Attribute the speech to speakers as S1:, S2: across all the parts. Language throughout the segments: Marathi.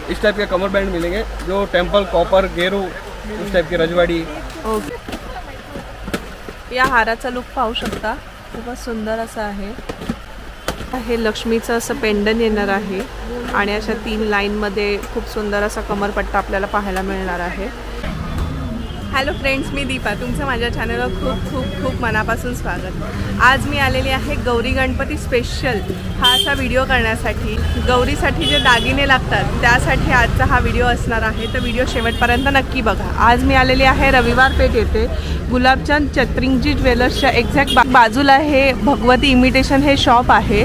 S1: इस टाइप के कमर बैंड मिलेंगे, जो टेम्पल, कॉपर, गेरू, उस टाइप की रजवाड़ी।
S2: ओके, या हाराचा लुक पाहू शकता, खूपच सुंदर असा आहे। हे लक्ष्मीचं असं पेंडन येणार आहे आणि अशा 3 लाईनमध्ये खूप सुंदर असा कमरपट्टा आपल्याला पाहायला मिळणार आहे। हॅलो फ्रेंड्स, मी दीपा, तुमचं माझ्या चॅनलवर खूप खूप खूप मनापासून स्वागत। आज मी आलेली आहे गौरी गणपती स्पेशल हा असा व्हिडिओ करण्यासाठी। गौरीसाठी जे दागिने लागतात त्यासाठी आजचा हा व्हिडिओ असणार आहे, तर व्हिडिओ शेवटपर्यंत नक्की बघा। आज मी आलेली आहे रविवार पेठ येथे गुलाबचंद चतरिंगजी ज्वेलर्सच्या एक्झॅक्ट बाजूला हे भगवती इमिटेशन हे शॉप आहे।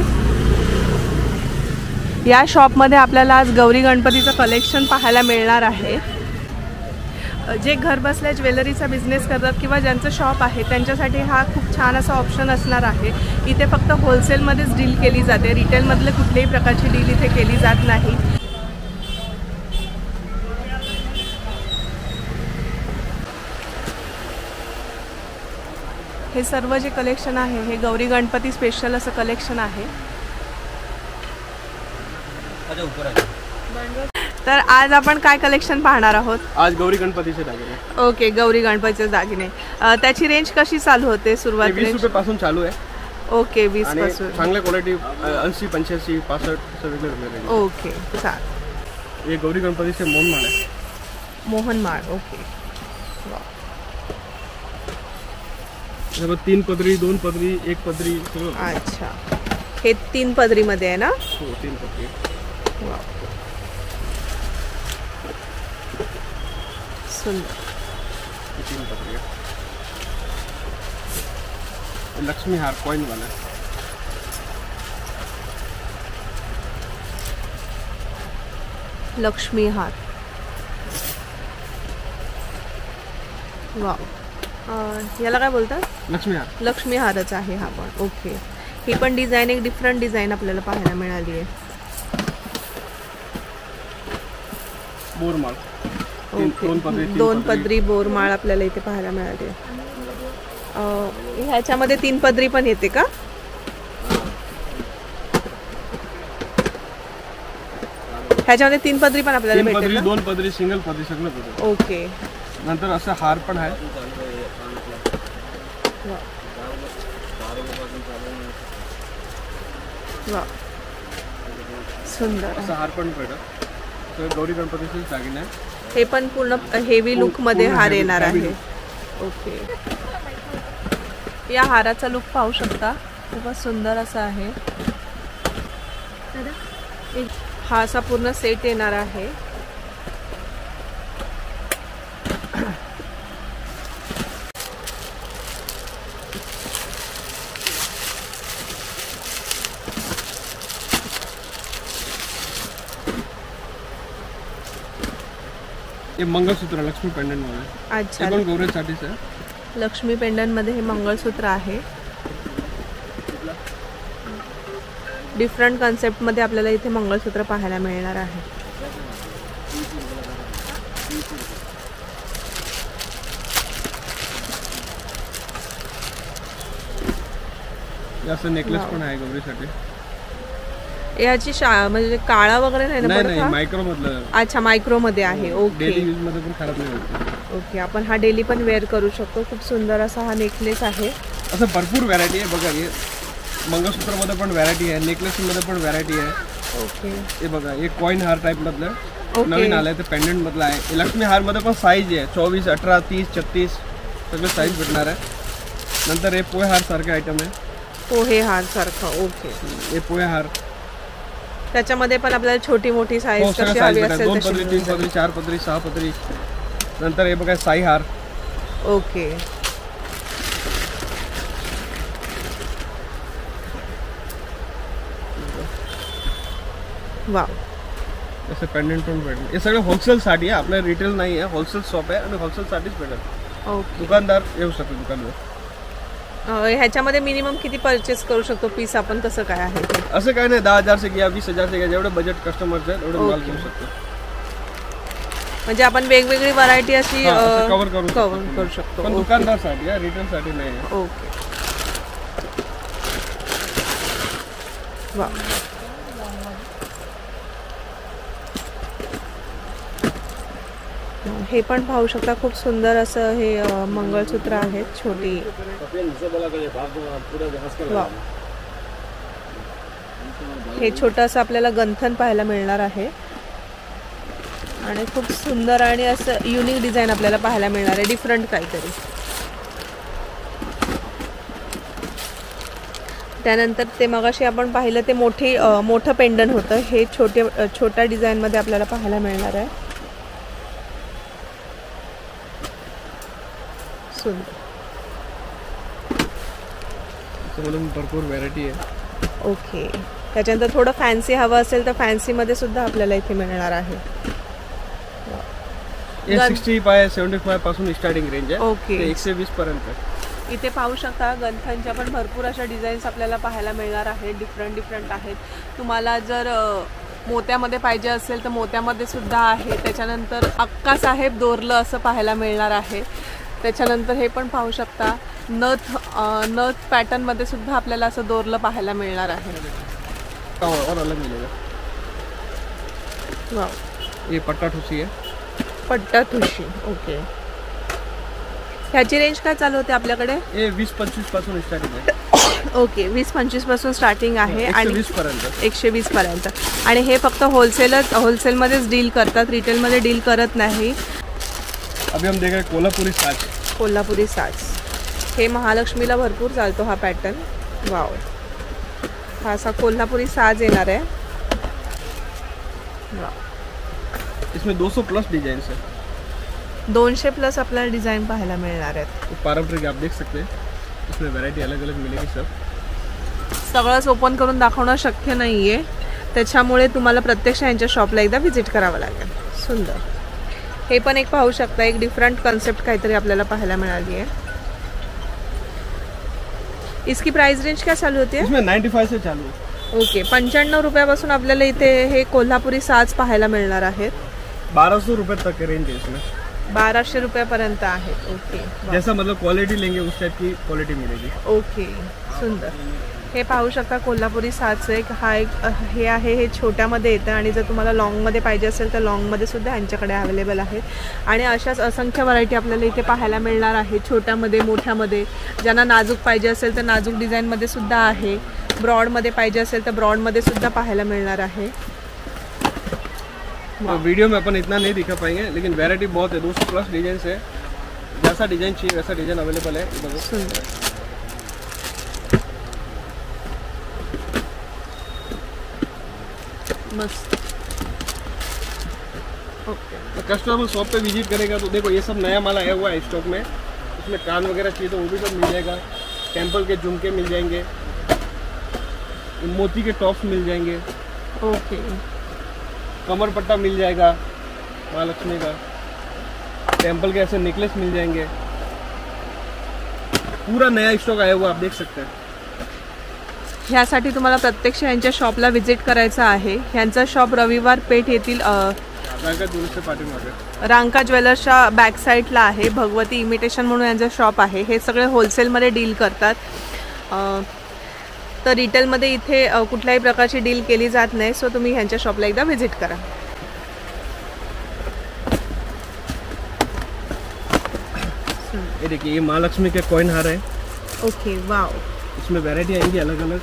S2: या शॉपमध्ये आपल्याला आज गौरी गणपतीचं कलेक्शन पाहायला मिळणार आहे। जे घर बसल्या ज्वेलरीचा बिझनेस करतात किंवा ज्यांचं शॉप आहे त्यांच्यासाठी हा खूप छान असा ऑप्शन असणार आहे। इथे फक्त होलसेलमध्येच डील केली जाते, रिटेलमधले कुठल्याही प्रकारची डील इथे केली जात नाही। हे सर्व जे कलेक्शन आहे हे गौरी गणपती स्पेशल असं कलेक्शन आहे। तर आज आपण काय कलेक्शन पाहणार आहोत?
S1: आज गौरी गणपतीचे दागिने।
S2: ओके, गौरी गणपतीचे दागिने। त्याची रेंज कशी चालू होते? सुरुवात
S1: 20 रुपयापासून चालू आहे।
S2: ओके, 20 पासून।
S1: चांगल्या क्वालिटी 80, 85, 65 सगळे रेंज।
S2: ओके, चालेल।
S1: ये गौरी गणपतीचे मोहनमाळ आहे।
S2: मोहनमाळ, ओके।
S1: वाह, 3 पदरी, 2 पदरी, 1 पदरी सगळं।
S2: अच्छा, हे 3 पदरी मध्ये आहे ना?
S1: हो, 3 पदरी।
S2: वाह, सुंदर।
S1: 3 पदरी। लक्ष्मी हार कॉइन वाला।
S2: लक्ष्मी हार, वाह। याला काय बोलतात?
S1: लक्ष्मी हार।
S2: लक्ष्मी हारच आहे हा पण। ओके, ही पण डिझाईन एक डिफरंट डिझाईन आपल्याला पाहायला मिळाली आहे।
S1: बोरमाळ,
S2: 2 पदरी बोरमाळ आपल्याला इथे पाहायला मिळाली आहे। ह्याच्यामध्ये 3 पदरी पण येते का? ह्याच्यामध्ये 3 पदरी पण आपल्याला भेटेल?
S1: 2 पदरी, सिंगल पदरी सगळं भेटेल।
S2: ओके,
S1: नंतर असं हार पण आहे।
S2: वाह, सुंदर
S1: असं हार पण भेटेल। तर गौरी गणपतीचे दागिने आहे।
S2: हे पण पूर्ण हेवी लुक मध्ये हार येणार आहे। ओके, या हाराचा लुक पाहू शकता, खूपच सुंदर असा आहे। हा असा पूर्ण सेट येणार आहे।
S1: हे मंगळसूत्र लक्ष्मी पेंडंट मध्ये।
S2: अच्छा,
S1: हे पण गौरीसाठीच आहे।
S2: लक्ष्मी पेंडंट मध्ये हे मंगळसूत्र आहे। डिफरंट कन्सेप्ट मध्ये आपल्याला इथे मंगळसूत्र पाहायला मिळणार आहे।
S1: असं नेकलेस पण आहे गौरीसाठी।
S2: याची म्हणजे काळा वगैरे नाही ना?
S1: नाही, मायक्रो मधलं।
S2: अच्छा, मायक्रो मध्ये आहे। ओके,
S1: डेली यूज मध्ये पण खराब नाही होत।
S2: ओके, आपण हा डेली पण वेअर करू शकतो। खूप सुंदर असा हा नेकलेस आहे।
S1: असं भरपूर व्हरायटी आहे बघा। हे मंगळसूत्र मध्ये पण व्हरायटी आहे, नेकलेस मध्ये पण व्हरायटी आहे।
S2: ओके,
S1: हे बघा, हे कॉइन हार टाइप मधलं नवीन आलंय, ते पेंडंट मधलं आहे। लक्ष्मी हार मध्ये पण साईज आहे, 24, 18, 30, 36 सगळे साईज भेटणार आहे। नंतर हे पोहे हार सारखे आयटम आहे।
S2: पोहे हार सारखा, ओके।
S1: हे पोहे हार,
S2: त्याच्यामध्ये पण आपल्याला छोटी मोठी साईज कशी हवी असेल
S1: 2 पदरी, 3 पदरी, 4 पदरी, 6 पदरी। नंतर हे बघा साई हार।
S2: ओके, वाव,
S1: असं पेंडंट पण भेटेल। हे सगळं होलसेल साठी आहे, आपल्या रिटेल नाही आहे, होलसेल शॉप आहे आणि होलसेल साठीच भेटेल।
S2: ओके,
S1: दुकानदार येऊ शकतो दुकानवर।
S2: ह्याच्यामध्ये मिनिमम किती परचेस करू शकतो पीस आपण, कसं काय आहे?
S1: असं काय नाही, 10,000 से घ्या, 20,000 से घ्या, जेवढे बजेट कस्टमरचे आहे तेवढे माल घेऊ शकतो।
S2: म्हणजे आपण वेगवेगळी व्हरायटी अशी
S1: कव्हर
S2: करू शकतो।
S1: पण दुकानदार साठी आहे, रिटेल साठी नाही आहे।
S2: ओके, वाह, हे पण पाहू शकता, खूप सुंदर असं हे मंगळसूत्र आहेत छोटी. वाव. हे छोटंसं आपल्याला गंठन पाहायला मिळणार आहे आणि खूप सुंदर आणि असं युनिक डिझाईन आपल्याला पाहायला मिळणार आहे, डिफरंट काहीतरी. त्यानंतर ते मगाशी आपण पाहिलं ते मोठं पेंडन होतं, हे छोट्या डिझाईनमध्ये आपल्याला पाहायला मिळणार आहे. सुंदर.
S1: भरपूर व्हरायटी आहे.
S2: ओके. त्याच्यानंतर थोडं फॅन्सी हवं असेल तर फॅन्सीमध्ये सुद्धा आपल्याला इथे मिळणार आहे.
S1: 65-75 पासून स्टार्टिंग रेंज आहे.
S2: ओके.
S1: 120 पर्यंत.
S2: इथे पाहू शकता गंठनच्या पण भरपूर अशा डिझाईन्स आपल्याला पाहायला मिळणार आहेत, डिफरंट आहेत. तुम्हाला जर मोत्यामध्ये पाहिजे असेल तर मोत्यामध्ये सुद्धा आहे. त्याच्यानंतर अक्कासाहेब दोरलं असं पाहायला मिळणार आहे. त्याच्यानंतर हे पण पाहू शकता नथ पॅटर्नमध्ये सुद्धा आपल्याला असं दोरलं पाहायला मिळणार आहे.
S1: और अलग मिलेगा.
S2: वाव.
S1: ये पट्टा ठुसी है.
S2: पट्टा ठुशी. ओके. ह्याची रेंज काय चालू होते आपल्याकडे?
S1: हे 20-25 पासून स्टार्टिंग आहे.
S2: ओके. 20-25 पासून स्टार्टिंग आहे आणि
S1: 120
S2: पर्यंत. आणि हे फक्त होलसेलमध्येच डील करतात, रिटेलमध्ये डील करत नाही.
S1: अभी हम देख रहे हैं
S2: कोल्हापुरी साज. हे महालक्ष्मीला भरपूर चालतो हा पॅटर्न. वाव. हा असा कोल्हापुरी साज येणार आहे. वाव.
S1: इसमें 200 प्लस डिजाइन है.
S2: 200 प्लस आपल्याला डिझाईन पाहायला मिळणार आहेत.
S1: तो पारंपरिक आप देख सकते हैं. इसमें वैरायटी अलग अलग मिलेगी.
S2: सगळंच ओपन करून दाखवणं शक्य नाही आहे, त्याच्यामुळे तुम्हाला प्रत्यक्ष यांच्या शॉपला एकदा व्हिजिट करावं लागेल. सुंदर. हे पण एक पाहू शकता, एक डिफरंट कॉन्सेप्ट काहीतरी आपल्याला पाहायला मिळाली आहे. इसकी प्राइस रेंज क्या चालू होती है?
S1: इसमें 95 से चालू है.
S2: ओके. 95 रुपयापासून आपल्याला इथे हे कोल्हापुरी साज पाहायला मिळणार आहेत.
S1: 1200 रुपये तक रेंज है इसमें.
S2: 1200 रुपयापर्यंत आहेत. ओके.
S1: जैसा मतलब क्वालिटी लेंगे उस टाइप की क्वालिटी मिलेगी.
S2: ओके. सुंदर. हे पाहू शकता कोल्हापुरी साज एक हे आहे, हे छोट्यामध्ये येतं आणि जर तुम्हाला लॉंगमध्ये पाहिजे असेल तर लॉंगमध्ये सुद्धा यांच्याकडे अवेलेबल आहेत. आणि अशाच असंख्य व्हरायटी आपल्याला इथे पाहायला मिळणार आहे, छोट्यामध्ये मोठ्यामध्ये. ज्यांना नाजूक पाहिजे असेल तर नाजूक डिझाईनमध्ये सुद्धा आहे, ब्रॉडमध्ये पाहिजे असेल तर ब्रॉडमध्ये सुद्धा पाहायला मिळणार आहे.
S1: तो वीडियो में अपन इतना नहीं दिखा पाएंगे, लेकिन वैरायटी बहुत है. 200 प्लस डिजाइन है. जैसा डिजाइन चाहिए वैसा डिजाइन अवेलेबल है.
S2: सुंदर. मस्त. ओके.
S1: तो कस्टमर शॉप पे विजिट करेगा तो देखो ये सब नया माल आया हुआ है स्टॉक में. इसमें कान वगैरह चाहिए तो वो भी सब मिल जाएगा. टेम्पल के झुमके मिल जाएंगे, मोती के टॉप्स मिल जाएंगे.
S2: ओके.
S1: कमर पट्टा मिल जाएगा महालक्ष्मी का. टेम्पल के ऐसे नेकलेस मिल जाएंगे. पूरा नया स्टॉक आया हुआ आप देख सकते हैं.
S2: ह्यासाठी तुम्हाला प्रत्यक्ष यांच्या शॉपला व्हिजिट करायचं आहे. ह्यांचा शॉप रविवार पेठ येथील रांका ज्वेलर्सच्या बॅक साईडला आहे. भगवती इमिटेशन म्हणून यांचं शॉप आहे. हे सगळे होलसेलमध्ये डील करतात. तर रिटेलमध्ये इथे कुठल्याही प्रकारची डील केली जात नाही. सो तुम्ही ह्यांच्या शॉपला एकदा व्हिजिट करा.
S1: ये देखिए ये महालक्ष्मी के कॉइन हार है.
S2: ओके. वाव.
S1: इसमें वैरायटी आएंगी अलग अलग.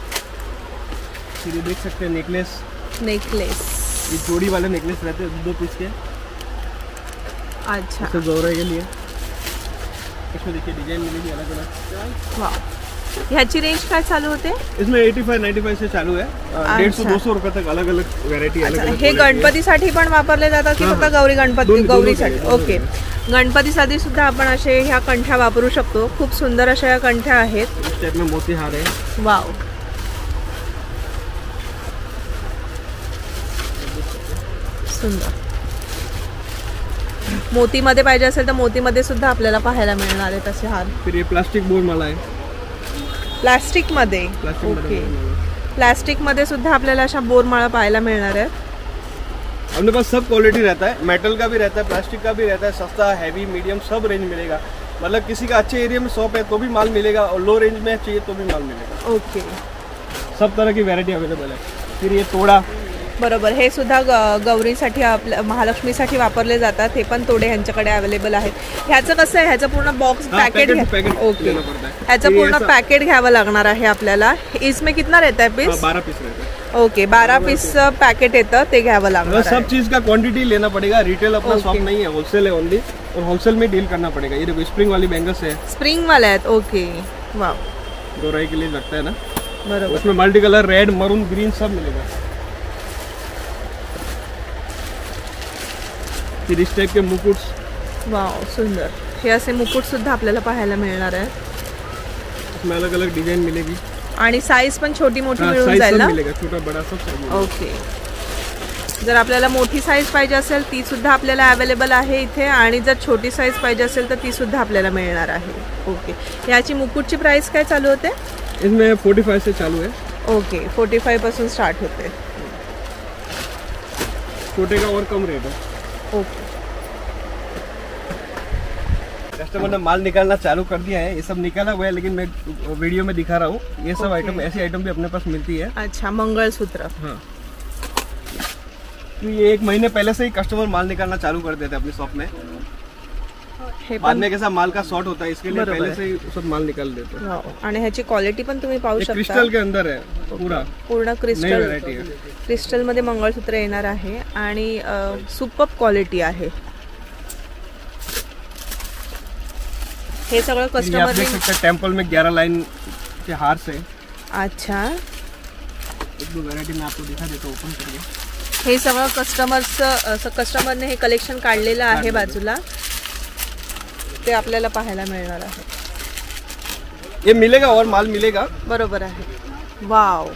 S1: फिर ये देख सकते हैं नेकलेस. ये जोड़ी वाले नेकलेस रहते हैं 2 पीस के.
S2: अच्छा.
S1: इससे जोड़े के लिए इसमें देखिए डिजाइन मिलेगी अलग अलग.
S2: वाव. ह्याची रेंज काय चालू होते?
S1: इसमें 85-95 से चालू है. 150-200 रुपये तक अलग अलग वैरायटी.
S2: हे गणपतीसाठी पण वापरले जातात की फक्त गौरीसाठी? ओके. गणपतीसाठी सुद्धा आपण असे ह्या कंठ्या वापरू शकतो. खूप सुंदर अशा या कंठ्या आहेत.
S1: इस टाइप में मोती हार है.
S2: वाव. सुंदर. मोतीमध्ये पाहिजे असेल तर मोतीमध्ये सुद्धा आपल्याला पाहायला मिळणार आहेत असे हार.
S1: फिर ये प्लास्टिक बोरमाला है.
S2: प्लास्टिकमध्ये. ओके. प्लास्टिकमध्ये सुद्धा आपल्याला अशा बोरमाळा पाहायला मिळणार आहेत.
S1: अपने पास सब क्वालिटी रहता है. मेटल का भी रहता है, प्लास्टिक का भी रहता है. सस्ता, हैवी, मीडियम सब रेंज मिलेगा. मतलब किसी का अच्छे एरिया में शॉप है तो भी माल मिलेगा और लो रेंज में चाहिए तो भी माल मिलेगा.
S2: ओके.
S1: सब तरह की वैरायटी अवेलेबल है. फिर ये तोड़ा
S2: बरोबर, हे सुद्धा गौरीसाठी आपल्या महालक्ष्मीसाठी वापरले जातात. हे पण तोडे ह्यांच्याकडे अवेलेबल आहेत. ह्याचं कसं आहे, ह्याचं पूर्ण बॉक्स पॅकेट ओके, ह्याचं पूर्ण पॅकेट घ्यावं लागणार आहे आपल्याला. इसमें कितना रहता है पीस?
S1: 12 पीस रहता है.
S2: ओके, 12 पीस पॅकेट येतं, ते घ्यावं लागणार.
S1: सब चीज का क्वांटिटी लेना पड़ेगा. रिटेल अपना शॉप नहीं है, होलसेल है ओनली, और होलसेल में डील करना पड़ेगा. ये देखो स्प्रिंग वाली बैंगल्स है,
S2: स्प्रिंग वाले आहेत. ओके, वाह,
S1: दोराई के लिए लगता है ना.
S2: बरोबर,
S1: उसमें मल्टी कलर रेड, मरून, ग्रीन सब मिलेगा. फिर इस टाइप के मुकुट्स,
S2: वाव, सुंदर. हे असे मुकुट सुद्धा आपल्याला पाहायला मिळणार आहे.
S1: इसमें अलग अलग डिजाइन मिलेगी
S2: आणि साईज पण छोटी मोठी मिळून
S1: साइज
S2: जाईल
S1: सब
S2: ना.
S1: मिलेगा, छोटा बड़ा सब साइज मिलेगा.
S2: ओके, जर आपल्याला मोठी साईज पाहिजे असेल ती सुद्धा आपल्याला अवेलेबल आहे इथे, आणि जर छोटी साईज पाहिजे असेल तर ती सुद्धा आपल्याला मिळणार आहे. ओके, याची मुकुटची प्राइस काय चालू होते?
S1: इसमें 45 से चालू है.
S2: ओके, 45 पासून स्टार्ट होते.
S1: छोटे का और कम रेट है.
S2: ओके,
S1: कस्टमर ने माल निकालना चालू कर दिया है. ये सब निकाला हुआ है, लेकिन मैं वीडियो में दिखा रहा हूँ. ये सब आइटम, ऐसी आइटम भी अपने पास मिलती है.
S2: अच्छा, मंगलसूत्र.
S1: हाँ, तो ये 1 महीने पहले से ही कस्टमर माल निकालना चालू कर देते हैं अपनी शॉप में.
S2: हे
S1: बाद
S2: पण
S1: में कैसा माल का शॉर्ट होता है, इसके लिए
S2: बरोबर
S1: पहले
S2: है.
S1: से ही सब माल निकाल देते हैं.
S2: वाव, आणि ह्याची क्वालिटी पण तुम्ही पाहू
S1: ये
S2: शकता.
S1: क्रिस्टल के अंदर है पूरा,
S2: पूर्ण
S1: नई
S2: क्रिस्टल,
S1: व्हरायटी है.
S2: क्रिस्टल मध्ये मंगळसूत्र येणार आहे आणि सुपर क्वालिटी आहे. हे सगळं
S1: ये आप
S2: कस्टमर.
S1: देख सकते हैं टेम्पल में 11 लाइन के हार से.
S2: अच्छा,
S1: 1-2 वैरायटी मैं आपको दिखा देता हूँ ओपन करके.
S2: हे सगळं कस्टमरने हे कलेक्शन काढलेलं आहे बाजूला, ते आपल्याला पाहायला मिळणार आहे.
S1: ये मिलेगा और माल मिलेगा.
S2: बरोबर आहे. वाव,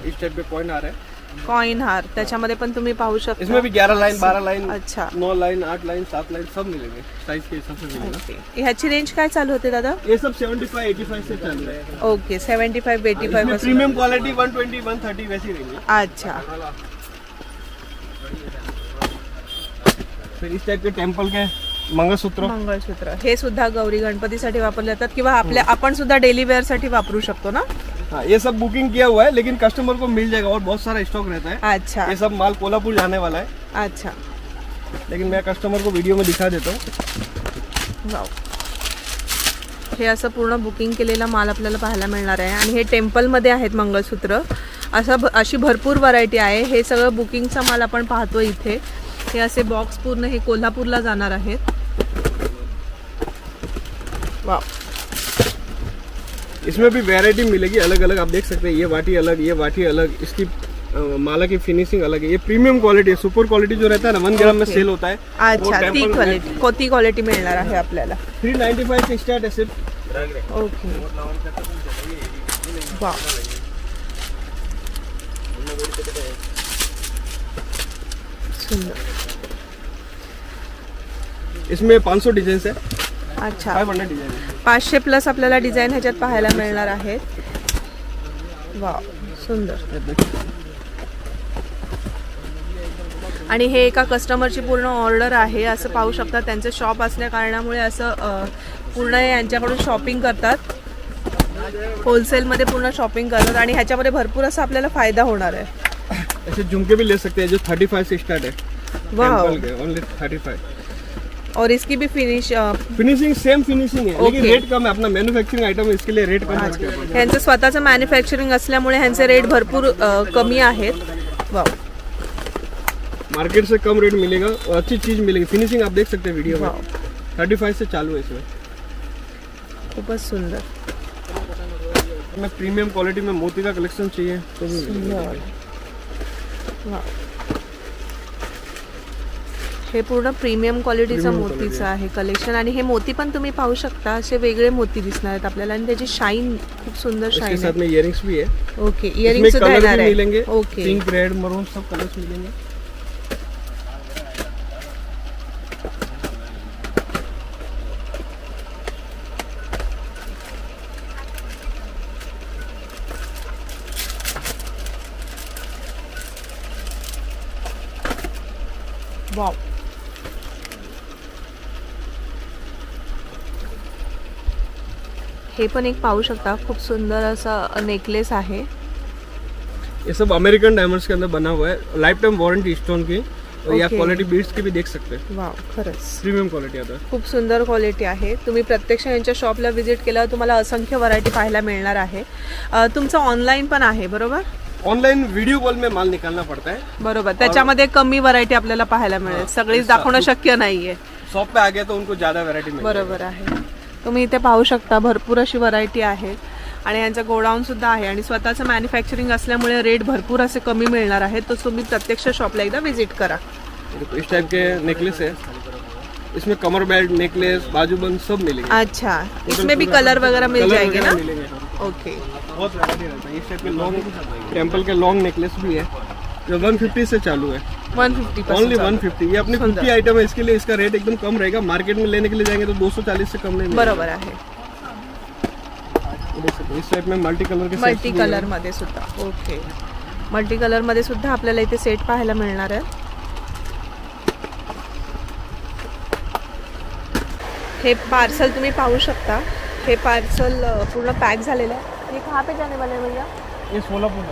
S1: इस टाइप पे पॉइंट आ रहा है.
S2: कॉइन हार, त्याच्यामध्ये पण तुम्ही पाहू शकता.
S1: इसमें भी 11 लाइन, 12 लाइन,
S2: अच्छा,
S1: 9 लाइन, 8 लाइन, 7 लाइन सब मिलेंगे. साइज के हिसाब से मिलेगा.
S2: ओके, ह्याची रेंज काय चालू होते दादा?
S1: ये सब 75-85 से चल रहा है.
S2: ओके, 75-85
S1: इसमें
S2: पासून.
S1: प्रीमियम क्वालिटी 120-130 वैसी रहेंगी.
S2: अच्छा,
S1: फिर इस टाइप के टेम्पल के मंगलसूत्र.
S2: मंगळसूत्र हे सुद्धा गौरी गणपतीसाठी वापरले जातात, किंवा आपण सुद्धा डेली वेअर साठी वापरू शकतो ना.
S1: हाँ, ये सब बुकिंग किया हुआ है, लेकिन कस्टमर को मिल जाएगा और बहुत सारा स्टॉक रहता है.
S2: अच्छा,
S1: ये सब माल कोल्हापुर जाने वाला है,
S2: अच्छा,
S1: लेकिन मैं कस्टमर को वीडियो में दिखा देता हूँ.
S2: वाव, हे असं पूर्ण बुकिंग केलेला माल आपल्याला पाहायला मिळणार आहे. आणि हे टेम्पलमध्ये आहेत मंगळसूत्र. अशी भरपूर व्हरायटी आहे. हे सगळं बुकिंगचा माल आपण पाहतो इथे. हे असे बॉक्स पूर्ण हे कोल्हापूरला जाणार आहेत. वाव,
S1: इसमें भी वैरायटी मिलेगी अलग अलग. आप देख सकते हैं, ये वाटी अलग, ये वाटी अलग, इसकी माला की फिनिशिंग अलग है. ये प्रीमियम क्वालिटी है. सुपर क्वालिटी जो रहता है ना 1 ग्राम में सेल होता है.
S2: अच्छा, ती क्वालिटी, कोणती क्वालिटी मिळणार आहे आपल्याला?
S1: 395 से स्टार्ट है सिर्फ.
S2: ओके, वाव, सुंदर.
S1: इसमें 500 डिजाइन है.
S2: अच्छा,
S1: 500 डिजाइन है.
S2: 500 प्लस आपल्याला डिझाईन ह्याच्यात पाहायला मिळणार आहेत. वाव, सुंदर. आणि हे एका कस्टमरची पूर्ण ऑर्डर आहे. असं पाहू शकता, त्यांचे शॉप असल्या कारणामुळे असं पूर्ण यांच्याकडून शॉपिंग करतात. होलसेलमध्ये पूर्ण शॉपिंग करतात आणि ह्याच्यामध्ये भरपूर असा आपल्याला फायदा होणार आहे.
S1: ऐसे झुमके भी ले सकते हैं जो 35 से स्टार्ट है.
S2: वाव,
S1: टेम्पल के ओनली 35.
S2: और इसकी भी
S1: फिनिशिंग सेम फिनिशिंग है, लेकिन रेट कम है. अपना मैन्युफैक्चरिंग आइटम है, इसके लिए रेट कम है.
S2: ह्यांचं स्वतःचं मॅन्युफॅक्चरिंग असल्यामुळे ह्यांचे रेट भरपूर कमी आहेत. वाव,
S1: मार्केट से कम रेट मिलेगा और अच्छी चीज मिलेगी. फिनिशिंग आप देख सकते हैं वीडियो में. 35 से चालू है इसमें.
S2: खूपच सुंदर.
S1: हमें प्रीमियम क्वालिटी में मोती का कलेक्शन चाहिए तो भी मिलेगा.
S2: हे पूर्ण प्रीमियम क्वालिटीचं मोतीचं आहे कलेक्शन. आणि हे मोती पण तुम्ही पाहू शकता, असे वेगळे मोती दिसणार आहेत आपल्याला. आणि त्याची शाईन खूप सुंदर शाईन
S1: इसके साथ में इयरिंग्स भी है.
S2: ओके, इयरिंग्स सुद्धा
S1: कलर
S2: येणार
S1: भी
S2: आहे.
S1: मिलेंगे.
S2: ओके,
S1: पिंक, रेड, मरून सब कलर्स मिलेंगे.
S2: वाव, हे पण एक पाहू शकता, खूप सुंदर असं नेकलेस आहे.
S1: ये सब अमेरिकन डायमंड्स के अंदर बना हुआ है, लाइफ टाइम वारंटी स्टोन की। और या
S2: Okay.
S1: क्वालिटी बीड्स की भी देख सकते हैं,
S2: वाव, खरंच
S1: प्रीमियम क्वालिटी आता है।
S2: खूप सुंदर क्वालिटी आहे। तुम्ही प्रत्यक्ष यांच्या शॉपला व्हिजिट केल्यावर तुम्हाला असंख्य व्हरायटी पाहायला मिळणार आहे। तुमचं ऑनलाईन पण आहे बरोबर?
S1: ऑनलाइन वीडियो कॉल में माल निकालना पड़ता है।
S2: बरोबर, त्याच्यामध्ये कमी व्हरायटी आपल्याला पाहायला मिळेल, सगळीच दाखवणं शक्य नाहीये।
S1: शॉप पे आ गया तो उनको ज्यादा वैरायटी मिलेगी।
S2: बरोबर आहे, तुम्ही इथे पाहू शकता भरपूर अशी व्हरायटी आहे आणि यांचा गोडाऊन सुद्धा आहे आणि स्वतःचं मॅन्युफॅक्चरिंग असल्यामुळे रेट भरपूर असे कमी मिळणार आहेत। तर तुम्ही प्रत्यक्ष शॉपला एकदा व्हिजिट करा।
S1: देखो इस टाइप के नेकलेस है, इसमें कमर बेल्ट, नेकलेस, बाजूबंद सब मिलेंगे।
S2: अच्छा, इसमें भी कलर वगैरह मिल जाएंगे ना?
S1: मिलेंगे।
S2: ओके,
S1: बहुत वैरायटी रहता है। इस टाइप के लॉन्ग टेम्पल के लॉन्ग नेकलेस भी है जो 150 से चालू है।
S2: 150
S1: ओनली 150। ये अपनी खुद की आइटम है, इसके लिए इसका रेट एकदम कम रहेगा। मार्केट में लेने के लिए जाएंगे तो 240 से कम नहीं मिलेगा।
S2: बरोबर आहे।
S1: इस टाइप में मल्टी कलर के
S2: मल्टी कलर मध्ये सुद्धा, ओके, मल्टी कलर मध्ये सुद्धा आपल्याला इथे सेट पाहायला मिळणार आहे। हे पार्सल तुम्ही पाहू शकता, हे पार्सल पूर्ण पॅक झालेलं आहे। हे कहाँ पे जाने वाले हैं भैया?
S1: ये सोलापुर।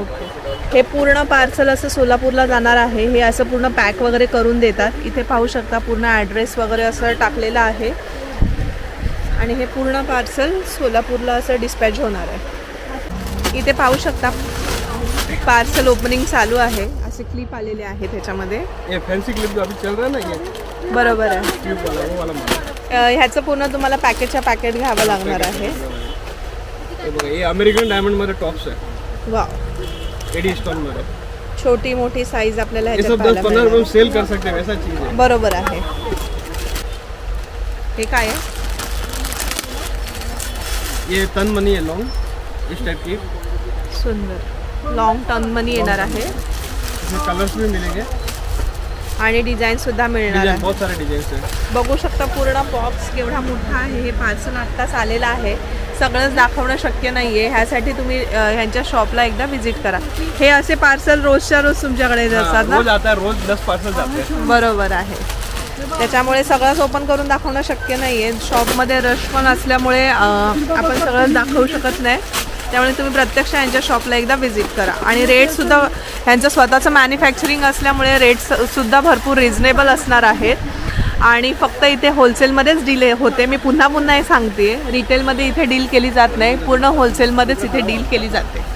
S2: ओके, हे पूर्ण पार्सल असं सोलापूरला जाणार आहे। हे असं पूर्ण पॅक वगैरे करून देतात। इथे पाहू शकता पूर्ण ॲड्रेस वगैरे असं टाकलेलं आहे आणि हे पूर्ण पार्सल सोलापूरला असं डिस्पॅच होणार आहे। इथे पाहू शकता पार्सल ओपनिंग चालू आहे, असे क्लिप आलेले आहे त्याच्यामध्ये।
S1: ये फैंसी क्लिप जो अभी चल रहा है ना, ये
S2: बरोबर आहे,
S1: क्लिप वाला वो वाला मॉडल।
S2: ह्याचं पूर्ण तुम्हाला पॅकेटच्या पॅकेट घ्यावं लागणार आहे।
S1: ये बघा, ये अमेरिकन डायमंड मध्ये टॉप्स है,
S2: वाव,
S1: एडी स्टोन मध्ये।
S2: छोटी मोठी साईज आपल्याला
S1: ये
S2: ह्याच्यात
S1: सब
S2: पाहायला
S1: 10-15
S2: मिळणार।
S1: रुपए सेल कर सकते हैं, वैसा चीज है।
S2: बरोबर आहे। हे काय आहे?
S1: ये तन मनी है लॉन्ग, इस टाइप की।
S2: सुंदर लॉन्ग टर्न मनी येणार आहे
S1: इसमें कलर्स भी मिलेंगे
S2: आणि डिझाईन सुद्धा मिळणार
S1: डिजाइन,
S2: आहे।
S1: बहुत सारे डिजाइन हैं।
S2: बघू शकता पूर्ण बॉक्स केवढा मोठा आहे। हे पार्सल आत्ताच आलेलं आहे, सगळंच दाखवणं शक्य नाहीये, ह्यासाठी तुम्ही ह्यांच्या शॉपला एकदा व्हिजिट करा। हे असे पार्सल रोजच्या रोज तुमच्याकडे असतात ना?
S1: रोज आता है, रोज 10 पार्सल जाते हैं।
S2: बरोबर आहे, त्याच्यामुळे सगळंच ओपन करून दाखवणं शक्य नाहीये। शॉपमध्ये रश पण असल्यामुळे आपण सगळं दाखवू शकत नाही, त्यामुळे तुम्ही प्रत्यक्ष यांच्या शॉपला एकदा व्हिजिट करा। आणि रेटसुद्धा ह्यांचं स्वतःचं मॅन्युफॅक्चरिंग असल्यामुळे रेट्ससुद्धा भरपूर रिजनेबल असणार आहेत आणि फक्त इथे होलसेलमध्येच डील होते। मी पुन्हा पुन्हा हे सांगते, रिटेलमध्ये इथे डील केली जात नाही, पूर्ण होलसेलमध्येच इथे डील केली जाते।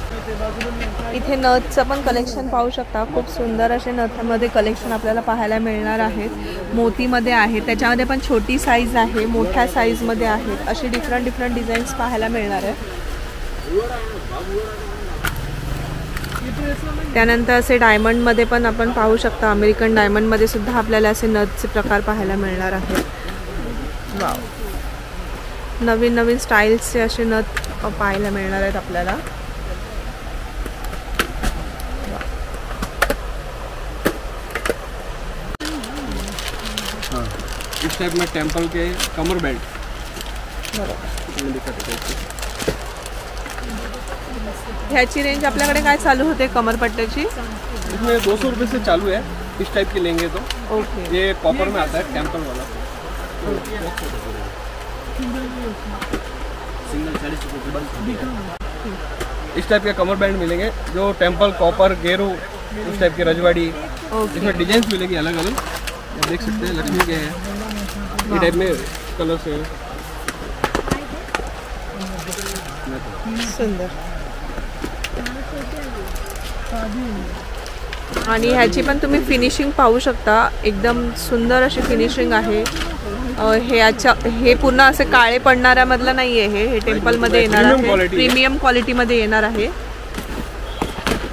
S2: इथे नथचं पण कलेक्शन पाहू शकता, खूप सुंदर असे नथमध्ये कलेक्शन आपल्याला पाहायला मिळणार आहेत। मोतीमध्ये आहे, त्याच्यामध्ये पण छोटी साईज आहे, मोठ्या साईजमध्ये आहेत, असे डिफरंट डिझाईन्स पाहायला मिळणार आहे। त्यानंतर असे डायमंडमध्ये पण आपण पाहू शकता, अमेरिकन डायमंडमध्ये सुद्धा आपल्याला असे नथचे प्रकार पाहायला मिळणार आहेत। वाव, नवीन नवीन स्टाईल्सचे असे नथ पाहायला मिळणार आहेत आपल्याला।
S1: इस टाइप में टेम्पल के कमर बेल्ट,
S2: ह्याची रेंज आपल्याकडे काय चालू होते कमरपट्ट्याची?
S1: इसमें 200 रुपये से चालू है। इस टाइप की लेंगे तो
S2: ओके,
S1: ये कॉपर में आता है, टेम्पल वाला। इस टाइप के कमर बैंड मिलेंगे जो टेम्पल, कॉपर, गेरू, इस टाइप की रजवाड़ी।
S2: ओके,
S1: इसमें डिजाइन मिलेगी अलग अलग, आप देख सकते हैं। लक्ष्मी के हैं, ये टाइप में कलर से।
S2: सुंदर। आणि ह्याची पण तुम्ही फिनिशिंग पाहू शकता, एकदम सुंदर अशी फिनिशिंग आहे। हे पूर्ण असे काळे पडणाऱ्यामधलं नाही आहे, हे टेम्पलमध्ये येणार आहे, प्रीमियम क्वालिटीमध्ये येणार आहे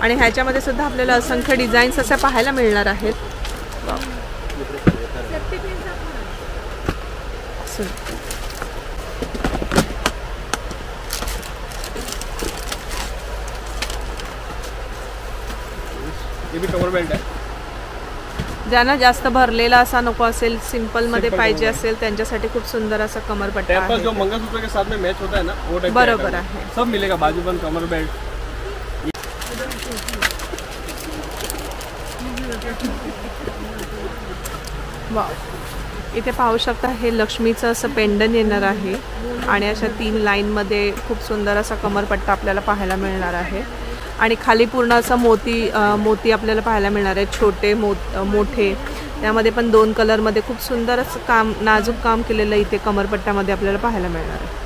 S2: आणि ह्याच्यामध्ये सुद्धा आपल्याला असंख्य डिझाईन्स असे पाहायला मिळणार आहेत।
S1: ये भी कमर बेल्ट है।
S2: ज्यांना जास्त भरलेला असा नको असेल, सिंपल मध्ये पाहिजे असेल, त्यांच्यासाठी खूप सुंदर असा कमरपट्टा
S1: टेम्पल
S2: आहे।
S1: जो मंगलसूत्र के साथ में मैच होता है ना, वो टाइप
S2: बरोबर आहे,
S1: सब मिलेगा, बाजूबंद, कमर बेल्ट।
S2: वाव, इथे पाहू शकता हे लक्ष्मीचं असं पेंडन येणार आहे आणि अशा 3 लाईनमध्ये खूप सुंदर असा कमरपट्टा आपल्याला पाहायला मिळणार आहे आणि खाली पूर्ण असं मोती आपल्याला पाहायला मिळणार आहे, छोटे मोठे. त्यामध्ये पण 2 कलरमध्ये खूप सुंदर असं काम, नाजूक काम केलेलं इथे कमरपट्ट्यामध्ये आपल्याला पाहायला मिळणार आहे.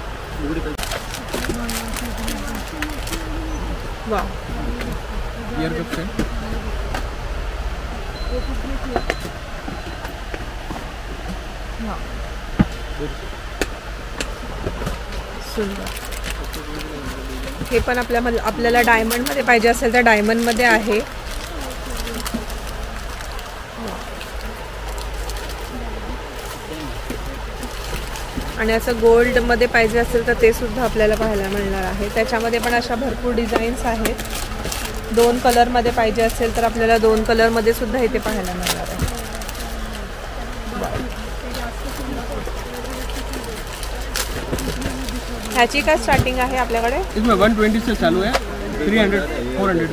S2: वा, सुंदर. हे पण आपल्याला डायमंडमध्ये पाहिजे असेल तर डायमंडमध्ये आहे. आणि असं गोल्डमध्ये पाहिजे असेल तर ते सुद्धा आपल्याला पाहायला मिळणार आहे. त्याच्यामध्ये पण अशा भरपूर डिझाईन्स आहेत. 2 कलरमध्ये पाहिजे असेल तर आपल्याला 2 कलरमध्ये सुद्धा इथे पाहायला मिळणार आहे. ह्याची काय स्टार्टिंग आहे आपल्याकडे?
S1: इसमें 120 से चालू है, 300 400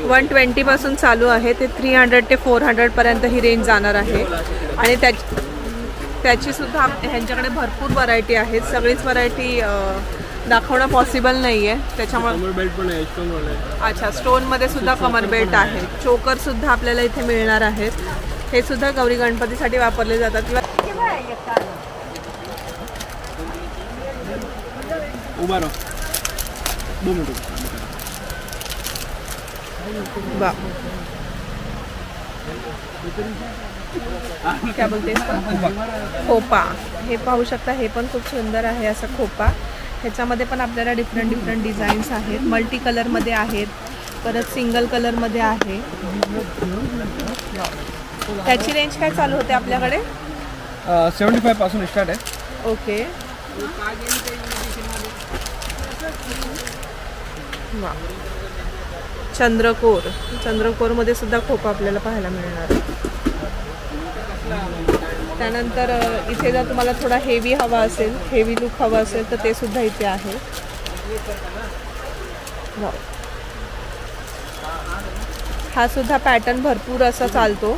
S2: 120 पासून चालू आहे ते 300 ते 400 पर्यंत ही रेंज जाणार आहे. आणि त्याची सुद्धा ह्यांच्याकडे भरपूर व्हरायटी आहेत. सगळीच व्हरायटी दाखवणं पॉसिबल नाही आहे, त्याच्यामुळे.
S1: कमर बेल्ट पण आहे, स्टोन वाला आहे. अच्छा,
S2: स्टोनमध्ये सुद्धा कमर बेल्ट आहे. चोकर सुद्धा आपल्याला इथे मिळणार आहेत. हे सुद्धा गौरी गणपतीसाठी वापरले जातात.
S1: उभा राहा 2 मिनिट.
S2: क्या बोलते खोपा. हे पाहू शकता, हे पण खूप सुंदर आहे असं खोपा. ह्याच्यामध्ये पण आपल्याला डिफरंट डिझाईन्स आहेत. मल्टी कलरमध्ये आहेत, परत सिंगल कलरमध्ये आहे. त्याची रेंज काय चालू होते आपल्याकडे?
S1: 75 पासून स्टार्ट आहे.
S2: ओके. चंद्रकोरमध्ये सुद्धा खोपा आपल्याला पाहायला मिळणार आहे. त्यानंतर इथे जर तुम्हाला थोडा हेवी हवा असेल, हेवी लुक हवा असेल तर ते सुद्धा इथे आहे. हा सुद्धा पॅटर्न भरपूर असा चालतो.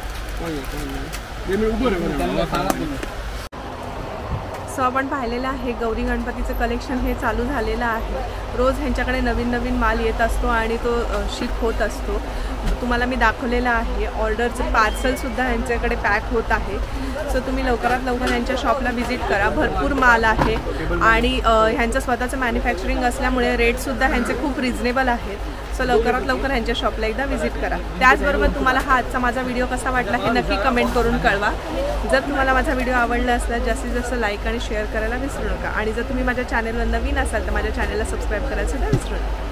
S2: सो आपण पाहिलेलं आहे गौरी गणपतीचं कलेक्शन हे चालू झालेलं आहे. रोज ह्यांच्याकडे नवीन माल येत असतो आणि तो शिप होत असतो. तुम्हाला मी दाखवलेलं आहे. ऑर्डरचं पार्सलसुद्धा ह्यांच्याकडे पॅक होत आहे. सो तुम्ही लवकरात लवकर ह्यांच्या शॉपला व्हिजिट करा. भरपूर माल आहे आणि ह्यांचं स्वतःचं मॅन्युफॅक्चरिंग असल्यामुळे रेटसुद्धा ह्यांचे खूप रिजनेबल आहेत. सो लवकरात लवकर ह्यांच्या शॉपला एकदा व्हिजिट करा. त्याचबरोबर तुम्हाला हा आजचा माझा व्हिडिओ कसा वाटला हे नक्की कमेंट करून कळवा. जर तुम्हाला माझा व्हिडिओ आवडला असला जास्तीत जास्त लाईक आणि शेअर करायला विसरू नका. आणि जर तुम्ही माझ्या चॅनलवर नवीन असाल तर माझ्या चॅनलला सबस्क्राईब करायला सुद्धा विसरू नका.